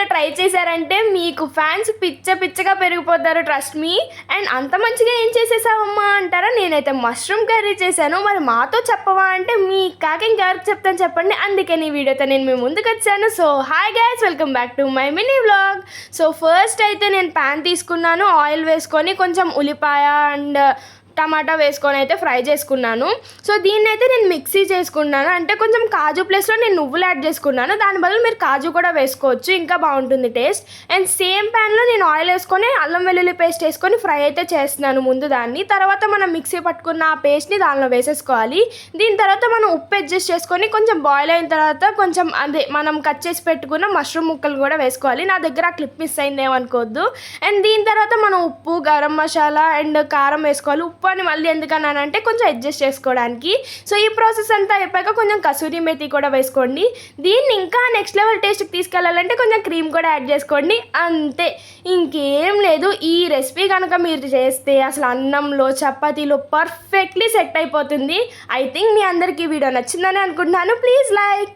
ఇట్లా ట్రై చేశారంటే మీకు ఫ్యాన్స్ పిచ్చగా పెరిగిపోతారు, ట్రస్ట్ మీ. అండ్ అంత మంచిగా ఏం చేసేసావమ్మా అంటారా? నేనైతే మష్రూమ్ కర్రీ చేశాను. మరి మాతో చెప్పవా అంటే మీ కాక ఇంకెవరికి చెప్తాను చెప్పండి. అందుకే ఈ వీడియోతో నేను మీ ముందుకు వచ్చాను. So hi guys, welcome back to my mini vlog. So first అయితే నేను ప్యాన్ తీసుకున్నాను, ఆయిల్ వేసుకొని కొంచెం ఉల్లిపాయ అండ్ టమాటా వేసుకొని అయితే ఫ్రై చేసుకున్నాను. సో దీన్ని అయితే నేను మిక్సీ చేసుకున్నాను. అంటే కొంచెం కాజు ప్లేస్లో నేను నువ్వులు యాడ్ చేసుకున్నాను. దాని బదులు మీరు కాజు కూడా వేసుకోవచ్చు, ఇంకా బాగుంటుంది టేస్ట్. అండ్ సేమ్ ప్యాన్లో నేను ఆయిల్ వేసుకొని అల్లం వెల్లుల్లి పేస్ట్ వేసుకొని ఫ్రై అయితే చేస్తున్నాను ముందు దాన్ని. తర్వాత మనం మిక్సీ పట్టుకున్న ఆ పేస్ట్ని దానిలో వేసేసుకోవాలి. దీని తర్వాత మనం ఉప్పు అడ్జస్ట్ చేసుకొని కొంచెం బాయిల్ అయిన తర్వాత కొంచెం అదే మనం కట్ చేసి పెట్టుకున్న మష్రూమ్ ముక్కలు కూడా వేసుకోవాలి. నా దగ్గర ఆ క్లిప్ మిస్ అయింది ఏమనుకోవద్దు. అండ్ దీని తర్వాత మనం ఉప్పు, గరం మసాలా అండ్ కారం వేసుకోవాలి. ఉప్పు అని మళ్ళీ ఎందుకన్నానంటే కొంచెం అడ్జస్ట్ చేసుకోవడానికి. సో ఈ ప్రాసెస్ అంతా అయిపోయాక కొంచెం కసూరి మేతి కూడా వేసుకోండి. దీన్ని ఇంకా నెక్స్ట్ లెవెల్ టేస్ట్కి తీసుకెళ్ళాలంటే కొంచెం క్రీమ్ కూడా యాడ్ చేసుకోండి. అంతే, ఇంకేం లేదు. ఈ రెసిపీ కనుక మీరు చేస్తే అసలు అన్నంలో చపాతీలో పర్ఫెక్ట్లీ సెట్ అయిపోతుంది. ఐ థింక్ మీ అందరికీ వీడియో నచ్చిందని అనుకుంటున్నాను. Please like.